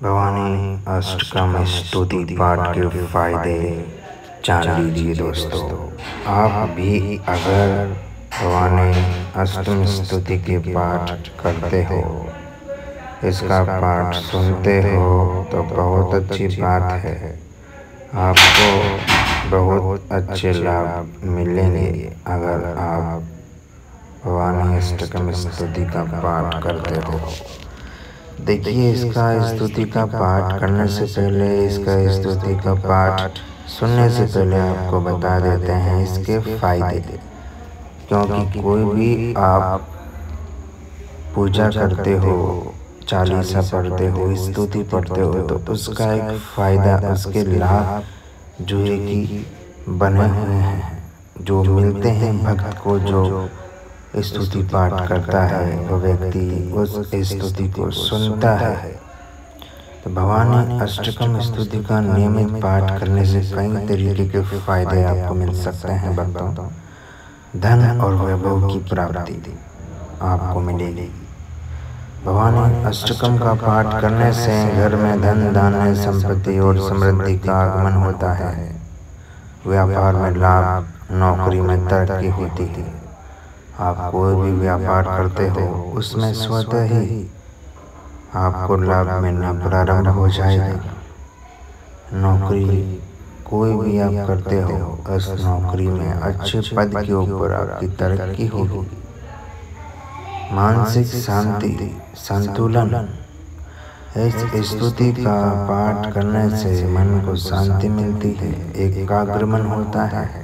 भवानी अष्टकम स्तुति पाठ के फायदे जान लीजिए दोस्तों। आप भी अगर भवानी अष्टम स्तुति के पाठ करते हो, इसका पाठ सुनते हो तो बहुत अच्छी बात है। आपको बहुत अच्छे लाभ मिलेंगे अगर आप भवानी अष्टकम स्तुति का पाठ करते हो। देखिए, इसका स्तुति का पाठ करने से पहले, इसका स्तुति का पाठ सुनने से पहले आपको बता देते हैं इसके फायदे। क्योंकि कोई भी आप पूजा करते हो, चालीसा पढ़ते हो, स्तुति पढ़ते हो, तो उसका एक फायदा, उसके लाभ जो है कि बने हुए हैं, जो मिलते हैं भक्त को। जो स्तुति पाठ करता है वो व्यक्ति उस स्तुति को सुनता है। तो भवानी अष्टकम स्तुति का नियमित पाठ करने से कई तरीके के फायदे आपको मिल सकते हैं भक्तों। धन और वैभव की प्राप्ति आपको मिलेगी। भवानी अष्टकम का पाठ करने से घर में धन, धान्य, संपत्ति और समृद्धि का आगमन होता है। व्यापार में लाभ, नौकरी में तरक्की होती है। आप कोई भी व्यापार करते हो, उसमें स्वतः ही आपको लाभ मिलना प्रारंभ हो जाएगा। नौकरी कोई भी आप करते हो, उस नौकरी में अच्छे पद के ऊपर आपकी तरक्की होगी। मानसिक शांति, संतुलन। इस स्तुति का पाठ करने से मन को शांति मिलती है, एकाग्र मन होता है।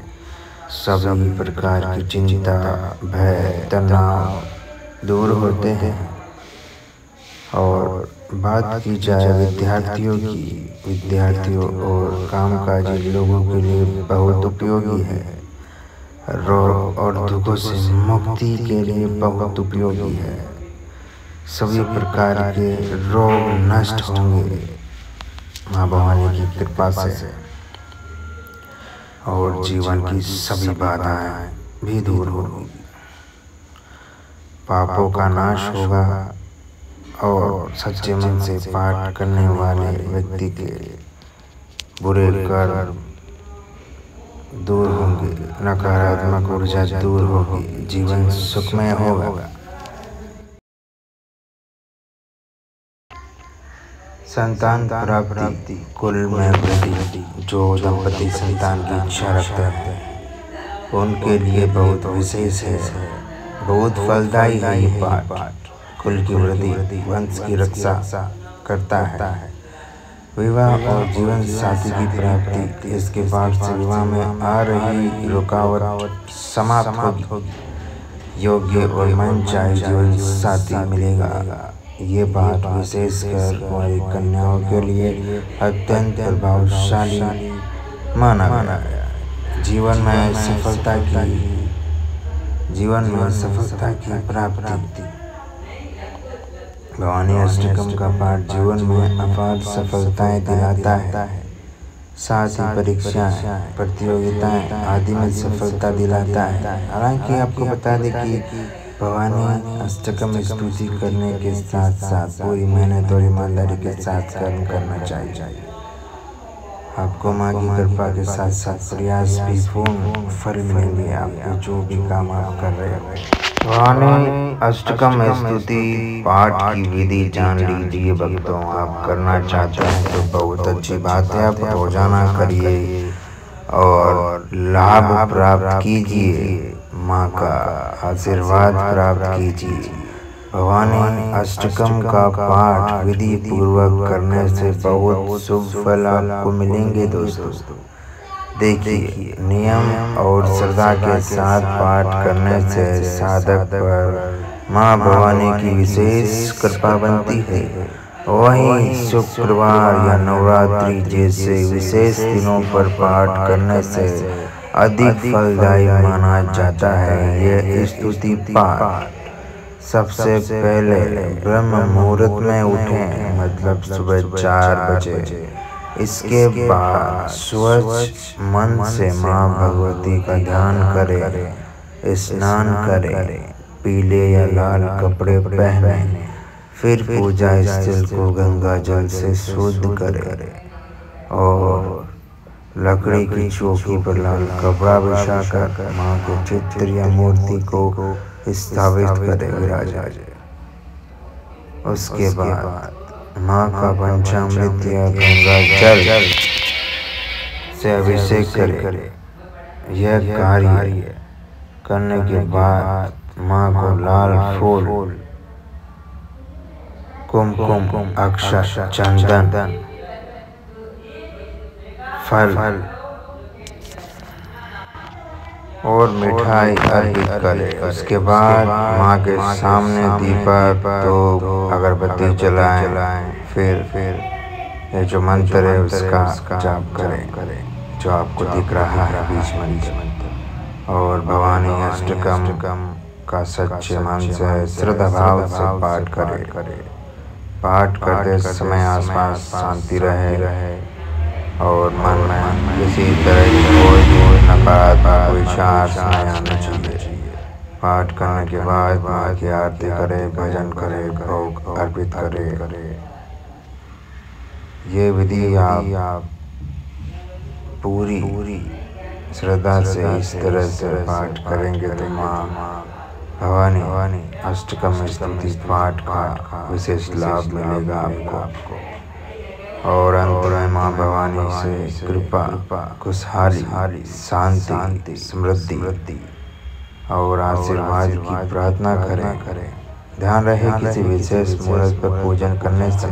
सभी प्रकार की चिंता, भय, तनाव दूर होते हैं। और बात की जाए विद्यार्थियों और कामकाजी लोगों के लिए बहुत उपयोगी है। रोग और दुखों से मुक्ति के लिए बहुत उपयोगी है। सभी प्रकार के रोग नष्ट होंगे माँ भवानी की कृपा से, और जीवन की सभी बाधाएं भी दूर होंगी। पापों का नाश होगा और सच्चे मन से पाठ करने वाले व्यक्ति के बुरे कर्म दूर होंगे, नकारात्मक ऊर्जा दूर होगी, जीवन सुखमय होगा। संतान प्राप्ति, कुल में वृद्धि। जो दंपति संतान की इच्छा रखते हैं उनके लिए बहुत विशेष है, बहुत फलदायी है ये पाठ। कुल की वृद्धि, वंश की रक्षा करता है। विवाह और जीवन साथी की प्राप्ति। इसके पाठ से विवाह में आ रही रुकावट समाप्त होगी। योग्य और मनचाहे जीवन साथी मिलेगा। ये बात विशेषकर हमारी कन्याओं के लिए अत्यंत प्रभावशाली माना गया है। जीवन में सफलता की प्राप्ति। भवानी अष्टकम का पाठ जीवन में अपार सफलताएं दिलाता है। साथ ही परीक्षाएं, प्रतियोगिताएं आदि में सफलता दिलाता है। हालांकि आपको बता दें कि भवानी अष्टकम स्तुति करने के साथ साथ पूरी मेहनत और ईमानदारी के साथ कर्म करना चाहिए। आपको माँ की कृपा के साथ साथ प्रयास भी पूर्ण फल मिलेंगे, आपको जो भी काम आप कर रहे हो। भवानी अष्टकम स्तुति पाठ की विधि जान लीजिए भक्तों। आप करना चाहते हैं तो बहुत अच्छी बात है, आप रोजाना करिए और लाभ प्राप्त कीजिए, माँ का आशीर्वाद प्राप्त कीजिए। भवानी अष्टकम का पाठ विधि पूर्वक करने से बहुत शुभ फल आपको मिलेंगे दोस्तों। देखिए, नियम और श्रद्धा के साथ पाठ करने से साधक पर माँ भवानी की विशेष कृपा बनती है। वहीं शुक्रवार या नवरात्रि जैसे विशेष दिनों पर पाठ करने से अधिक फलदायी माना जाता है। यह स्तुति पाठ सबसे पहले ब्रह्म मुहूर्त में उठें, मतलब सुबह 4 बजे। इसके बाद स्वच्छ मन से माँ भगवती का ध्यान करें, स्नान करें, पीले या लाल कपड़े पहने, फिर पूजा स्थल को गंगा जल से शुद्ध करे और लकड़ी की चौकी पर लाल कपड़ा बिछाकर माँ के चित्र या मूर्ति को स्थापित करे विराजा। उसके बाद माँ का पंचामृत या गंगा जल से अभिषेक करे। यह कार्य करने के बाद माँ को लाल फूल, कुमकुम, अक्षत, चंदन, फल और मिठाई अर्पित करे। उसके बाद माँ के सामने दीपक, धूप, अगरबत्ती जलाएं। फिर ये जो मंत्र है उसका जाप करें जो आपको दिख रहा है बीच मंत्र। और भवानी अष्टकम का सच्चे मन से श्रद्धा भाव से पाठ करें। पाठ करते समय आसपास शांति रहे और मन में किसी तरह की कोई नकारात्मक विचार नहीं आना चाहिए। पाठ करने के बाद माँ की आरती करे, भजन करे, भोग अर्पित करे। ये विधि आप पूरी श्रद्धा से इस तरह से पाठ करेंगे तो माँ भवानी अष्टकम स्तुति पाठ का विशेष लाभ मिलेगा आपको। और अंत में माँ भवानी से कृपा, खुशहाली, शांति, समृद्धि और आशीर्वाद की प्रार्थना करें। ध्यान रहे किसी विशेष मुहूर्त पर पूजन करने से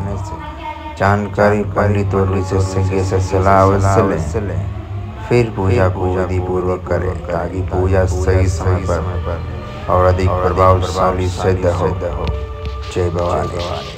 जानकारी पंडित और विशेषज्ञ से सलाह अवश्य लें। फिर पूजा को विधिपूर्वक करें ताकि पूजा सही समय पर और अधिक प्रभावशाली सिद्ध हो। जय भवानी।